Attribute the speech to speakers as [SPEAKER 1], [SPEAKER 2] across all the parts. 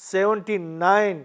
[SPEAKER 1] 79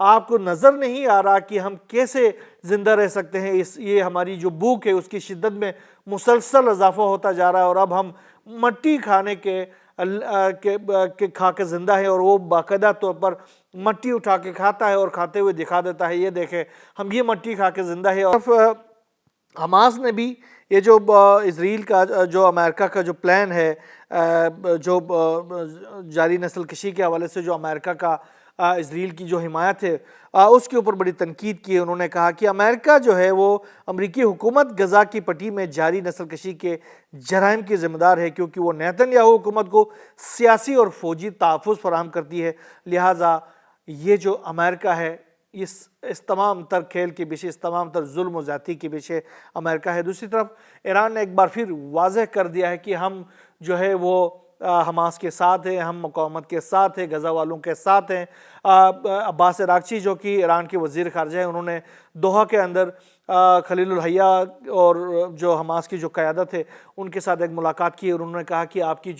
[SPEAKER 1] آپ کو نظر نہیں آ رہا کہ ہم کیسے زندہ رہ سکتے ہیں؟ یہ ہماری جو بھوک ہے اس کی شدت میں مسلسل اضافہ ہوتا جا رہا ہے، اور اب ہم مٹی کھانے کے کھا کے زندہ ہے، اور وہ باقاعدہ طور پر مٹی اٹھا کے کھاتا ہے اور کھاتے ہوئے دکھا دیتا ہے، یہ دیکھیں ہم یہ مٹی کھا کے زندہ ہے۔ اور حماس نے بھی یہ جو اسرائیل کا جو امریکہ کا جو پلان ہے، جو جاری نسل کشی کے حوالے سے جو امریکہ کا اسرائیل کی جو حمایت ہے اس کے اوپر بڑی تنقید کی ہے۔ انہوں نے کہا کہ امریکہ جو ہے وہ امریکی حکومت غزہ کی پٹی میں جاری نسل کشی کے جرائم کی ذمہ دار ہے، کیونکہ وہ نیتن یاہو حکومت کو سیاسی اور فوجی تحفظ فراہم کرتی ہے، لہٰذا یہ جو امریکہ ہے اس تمام تر کھیل کے پیچھے، اس تمام تر ظلم و زیادتی کے پیچھے امریکہ ہے۔ دوسری طرف ایران نے ایک بار پھر واضح کر دیا ہے کہ ہم جو ہے وہ حماس کے ساتھ ہیں، ہم مقاومت کے ساتھ ہیں، غزہ والوں کے ساتھ ہیں۔ عباس عراقچی جو کہ ایران کے وزیر خارجہ ہیں، انہوں نے دوحہ کے اندر خلیل الحیہ اور جو حماس کی جو قیادت ہے ان کے ساتھ ایک ملاقات کی، اور انہوں نے کہا کہ آپ کی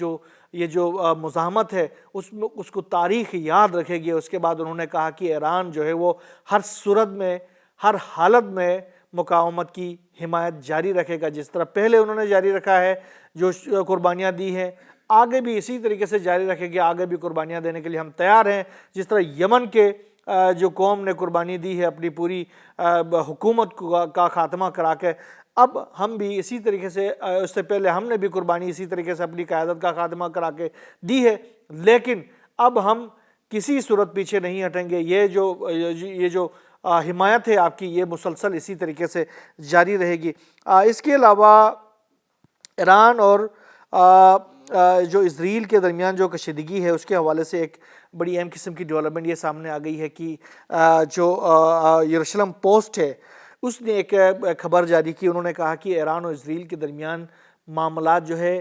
[SPEAKER 1] یہ جو مزاحمت ہے اس کو تاریخ یاد رکھے گی۔ اس کے بعد انہوں نے کہا کہ ایران جو ہے وہ ہر صورت میں، ہر حالت میں مقاومت کی حمایت جاری رکھے گا، جس طرح پہلے انہوں نے جاری رکھا ہے، جو قربانیاں دی ہیں آگے بھی اسی طریقے سے جاری رکھے گی، آگے بھی قربانیاں دینے کے لیے ہم تیار ہیں۔ جس طرح یمن کے جو قوم نے قربانی دی ہے اپنی پوری حکومت کا خاتمہ کرا کے، اب ہم بھی اسی طریقے سے، اس سے پہلے ہم نے بھی قربانی اسی طریقے سے اپنی قیادت کا خاتمہ کرا کے دی ہے، لیکن اب ہم کسی صورت پیچھے نہیں ہٹیں گے۔ یہ جو حمایت ہے آپ کی، یہ مسلسل اسی طریقے سے جاری رہے گی۔ اس کے علاوہ ایران اور جو اسرائیل کے درمیان جو کشیدگی ہے اس کے حوالے سے ایک بڑی اہم قسم کی ڈیولپمنٹ یہ سامنے آ گئی ہے کہ جو یروشلم پوسٹ ہے اس نے ایک خبر جاری کی۔ انہوں نے کہا کہ ایران اور اسرائیل کے درمیان معاملات جو ہے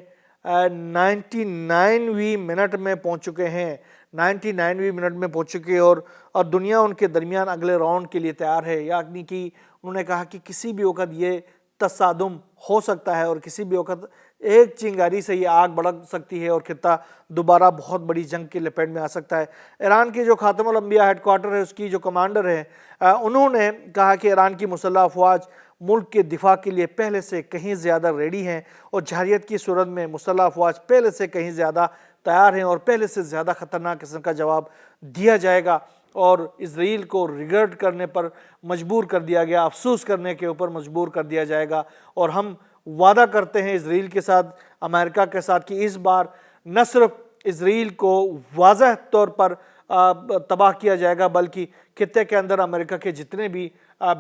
[SPEAKER 1] 99ویں منٹ میں پہنچ چکے ہیں، 99ویں منٹ میں پہنچ چکے، اور دنیا ان کے درمیان اگلے راؤنڈ کے لیے تیار ہے۔ یعنی کہ انہوں نے کہا کہ کسی بھی وقت یہ تصادم ہو سکتا ہے، اور کسی بھی وقت ایک چنگاری سے یہ آگ بھڑک سکتی ہے اور خطہ دوبارہ بہت بڑی جنگ کی لپیٹ میں آ سکتا ہے۔ ایران کی جو خاتم الانبیاء ہیڈ کوارٹر ہے اس کی جو کمانڈر ہے، انہوں نے کہا کہ ایران کی مسلح افواج ملک کے دفاع کے لیے پہلے سے کہیں زیادہ ریڈی ہیں، اور جارحیت کی صورت میں مسلح افواج پہلے سے کہیں زیادہ تیار ہیں، اور پہلے سے زیادہ خطرناک قسم کا جواب دیا جائے گا، اور اسرائیل کو ریگرٹ کرنے پر مجبور کر دیا گیا، افسوس کرنے کے اوپر مجبور کر دیا جائے گا۔ اور ہم وعدہ کرتے ہیں اسرائیل کے ساتھ، امریکہ کے ساتھ، کہ اس بار نہ صرف اسرائیل کو واضح طور پر تباہ کیا جائے گا، بلکہ خطے کے اندر امریکہ کے جتنے بھی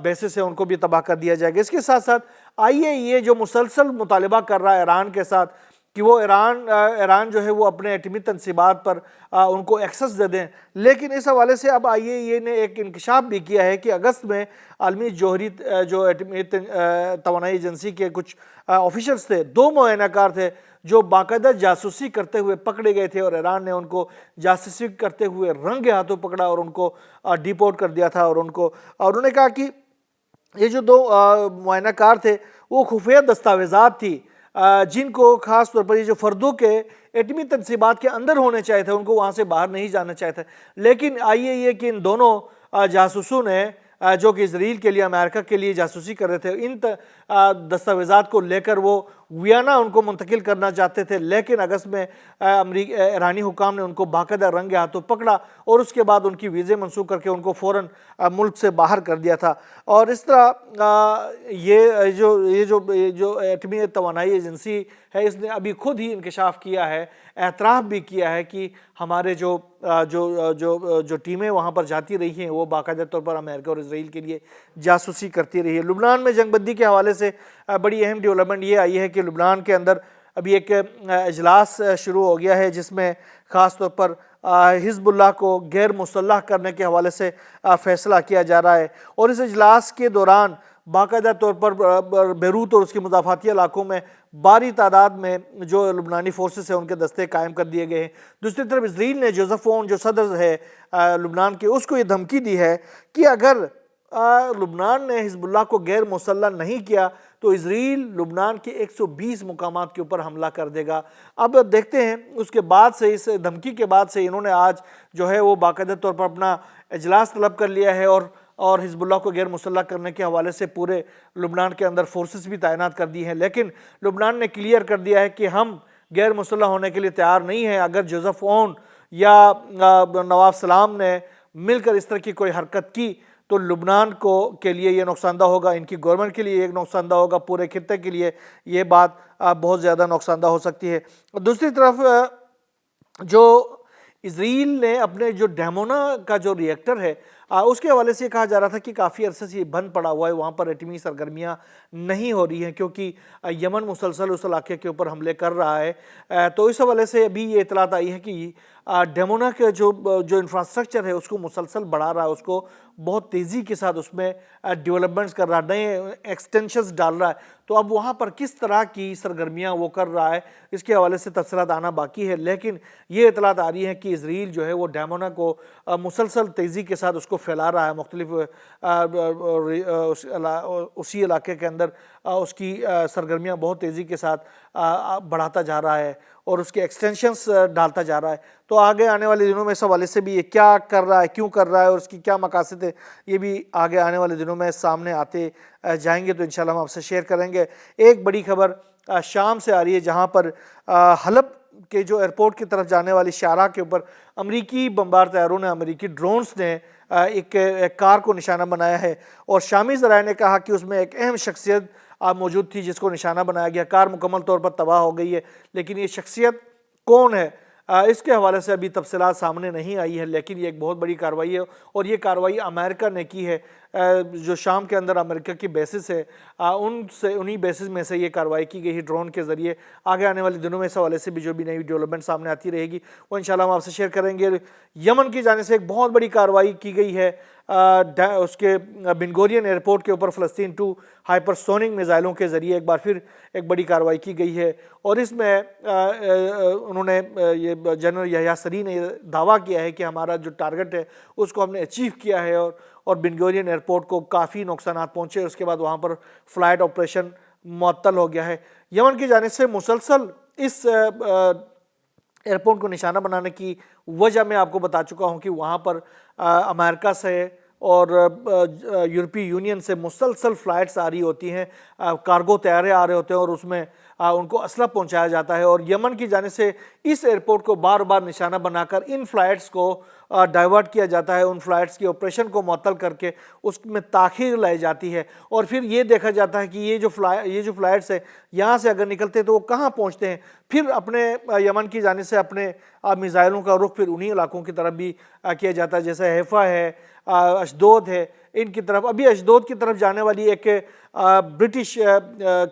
[SPEAKER 1] بیسز ہیں ان کو بھی تباہ کر دیا جائے گا۔ اس کے ساتھ ساتھ آئیے یہ جو مسلسل مطالبہ کر رہا ہے ایران کے ساتھ کہ وہ ایران جو ہے وہ اپنے ایٹمی تنصیبات پر ان کو ایکسس دے دیں، لیکن اس حوالے سے اب IAEA نے ایک انکشاف بھی کیا ہے کہ اگست میں عالمی جوہری جو ایٹمی توانائی ایجنسی کے کچھ آفیشلز تھے، 2 معائنہ کار تھے جو باقاعدہ جاسوسی کرتے ہوئے پکڑے گئے تھے، اور ایران نے ان کو جاسوسی کرتے ہوئے رنگے ہاتھوں پکڑا اور ان کو ڈیپورٹ کر دیا تھا، اور انہوں نے کہا کہ یہ جو 2 معائنہ کار تھے وہ خفیہ دستاویزات تھی، جن کو خاص طور پر یہ جو فردوں کے ایٹمی تنصیبات کے اندر ہونے چاہے تھے ان کو وہاں سے باہر نہیں جانا چاہے تھے، لیکن IAEA کے ان دونوں جاسوسوں نے جو کہ اسرائیل کے لیے، امریکہ کے لیے جاسوسی کر رہے تھے، ان دستاویزات کو لے کر وہ ویانا ان کو منتقل کرنا چاہتے تھے، لیکن اگست میں ایرانی حکام نے ان کو باقاعدہ رنگے ہاتھوں پکڑا اور اس کے بعد ان کی ویزے منسوخ کر کے ان کو فوراً ملک سے باہر کر دیا تھا۔ اور اس طرح یہ جو ایٹمی توانائی ایجنسی ہے اس نے ابھی خود ہی انکشاف کیا ہے، اعتراف بھی کیا ہے کہ ہمارے جو ٹیمیں وہاں پر جاتی رہی ہیں وہ باقاعدہ طور پر امریکہ اور اسرائیل کے لیے جاسوسی کرتی رہی ہے۔ لبنان میں جنگ بندی کے حوالے سے بڑی اہم ڈیولپمنٹ یہ آئی ہے کہ لبنان کے اندر ابھی ایک اجلاس شروع ہو گیا ہے جس میں خاص طور پر حزب اللہ کو غیر مسلح کرنے کے حوالے سے فیصلہ کیا جا رہا ہے، اور اس اجلاس کے دوران باقاعدہ طور پر بیروت اور اس کے مضافاتی علاقوں میں بھاری تعداد میں جو لبنانی فورسز ہیں ان کے دستے قائم کر دیے گئے ہیں۔ دوسری طرف اسرائیل نے جوزف اون جو صدر ہے لبنان کے، اس کو یہ دھمکی دی ہے کہ اگر لبنان نے حزب اللہ کو غیر مسلح نہیں کیا تو اسرائیل لبنان کے 120 مقامات کے اوپر حملہ کر دے گا۔ اب دیکھتے ہیں اس کے بعد سے، اس دھمکی کے بعد سے انہوں نے آج جو ہے وہ باقاعدہ طور پر اپنا اجلاس طلب کر لیا ہے اور حزب اللہ کو غیر مسلح کرنے کے حوالے سے پورے لبنان کے اندر فورسز بھی تعینات کر دی ہیں، لیکن لبنان نے کلیئر کر دیا ہے کہ ہم غیر مسلح ہونے کے لیے تیار نہیں ہیں۔ اگر جوزف اون یا نواب سلام نے مل کر اس طرح کی کوئی حرکت کی تو لبنان کے لیے یہ نقصان دہ ہوگا، ان کی گورنمنٹ کے لیے یہ نقصان دہ ہوگا، پورے خطے کے لیے یہ بات بہت زیادہ نقصان دہ ہو سکتی ہے۔ دوسری طرف جو اسرائیل نے اپنے جو ڈیمونا کا جو ری ایکٹر ہے اس کے حوالے سے کہا جا رہا تھا کہ کافی عرصے سے یہ بند پڑا ہوا ہے، وہاں پر ایٹمی سرگرمیاں نہیں ہو رہی ہیں کیونکہ یمن مسلسل اس علاقے کے اوپر حملے کر رہا ہے۔ تو اس حوالے سے ابھی یہ اطلاعات آئی ہیں کہ ڈیمونا کے جو انفراسٹرکچر ہے اس کو مسلسل بڑھا رہا ہے، اس کو بہت تیزی کے ساتھ اس میں ڈیولپمنٹس کر رہا ہے، نئے ایکسٹینشنز ڈال رہا ہے۔ تو اب وہاں پر کس طرح کی سرگرمیاں وہ کر رہا ہے اس کے حوالے سے تفصیلات آنا باقی ہے، لیکن یہ اطلاعات آ رہی ہیں کہ اسرائیل جو ہے وہ ڈیمونا کو مسلسل تیزی کے ساتھ اس کو پھیلا رہا ہے، مختلف اسی علاقے کے اندر اس کی سرگرمیاں بہت تیزی کے ساتھ بڑھاتا جا رہا ہے اور اس کے ایکسٹینشنز ڈالتا جا رہا ہے۔ تو آگے آنے والے دنوں میں اس حوالے سے بھی یہ کیا کر رہا ہے، کیوں کر رہا ہے اور اس کی کیا مقاصد ہے، یہ بھی آگے آنے والے دنوں میں سامنے آتے جائیں گے، تو انشاءاللہ ہم آپ سے شیئر کریں گے۔ ایک بڑی خبر شام سے آ رہی ہے جہاں پر حلب کے جو ایئرپورٹ کی طرف جانے والی شاہراہ کے اوپر امریکی بمبار طیاروں نے، امریکی ڈرونز نے ایک کار کو نشانہ بنایا ہے اور شامی ذرائع نے کہا کہ اس میں ایک اہم شخصیت موجود تھی جس کو نشانہ بنایا گیا۔ کار مکمل طور پر تباہ ہو گئی ہے، لیکن یہ شخصیت کون ہے اس کے حوالے سے ابھی تفصیلات سامنے نہیں آئی ہے، لیکن یہ ایک بہت بڑی کارروائی ہے اور یہ کارروائی امریکہ نے کی ہے۔ جو شام کے اندر امریکہ کی بیسز ہے انہی بیسز میں سے یہ کارروائی کی گئی ہے ڈرون کے ذریعے۔ آگے آنے والے دنوں میں اس حوالے سے بھی جو بھی نئی ڈیولپمنٹ سامنے آتی رہے گی وہ انشاءاللہ ہم آپ سے شیئر کریں گے۔ یمن کی جانب سے ایک بہت بڑی کارروائی کی گئی ہے، اس کے بن گورین ایئرپورٹ کے اوپر فلسطین 2 ہائپرسونک میزائلوں کے ذریعے ایک بار پھر ایک بڑی کارروائی کی گئی ہے اور اس میں انہوں نے یہ جنرل یحییٰ سری نے دعویٰ کیا ہے کہ ہمارا جو ٹارگٹ ہے اس کو ہم نے اچیو کیا ہے اور بن گورین ایئرپورٹ کو کافی نقصانات پہنچے، اس کے بعد وہاں پر فلائٹ آپریشن معطل ہو گیا ہے۔ یمن کی جانب سے مسلسل اس ایئرپورٹ کو نشانہ بنانے کی وجہ میں آپ کو بتا چکا ہوں کہ وہاں پر امریکہ سے اور یورپی یونین سے مسلسل فلائٹس آ رہی ہوتی ہیں، کارگو طیارے آ رہے ہوتے ہیں اور اس میں ان کو اسلحہ پہنچایا جاتا ہے اور یمن کی جانب سے اس ایئرپورٹ کو بار بار نشانہ بنا کر ان فلائٹس کو ڈائیورٹ کیا جاتا ہے، ان فلائٹس کی آپریشن کو معطل کر کے اس میں تاخیر لائی جاتی ہے اور پھر یہ دیکھا جاتا ہے کہ یہ جو فلائٹس ہیں یہاں سے اگر نکلتے تو وہ کہاں پہنچتے ہیں، پھر اپنے یمن کی جانب سے اپنے میزائلوں کا رخ پھر انہی علاقوں کی طرف بھی کیا جاتا ہے، جیسے حیفا ہے، اشدود ہے، ان کی طرف۔ ابھی اشدود کی طرف جانے والی ایک برٹش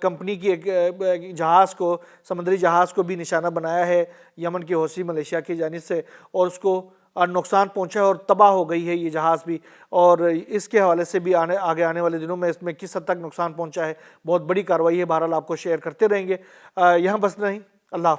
[SPEAKER 1] کمپنی کی ایک جہاز کو، سمندری جہاز کو بھی نشانہ بنایا ہے یمن کی حوثی ملیشیا کی جانب سے اور اس کو نقصان پہنچا ہے اور تباہ ہو گئی ہے یہ جہاز بھی، اور اس کے حوالے سے بھی آگے آنے والے دنوں میں اس میں کس حد تک نقصان پہنچا ہے، بہت بڑی کارروائی ہے۔ بہرحال آپ کو شیئر کرتے رہیں گے۔ یہاں بس نہیں، اللہ حافظ۔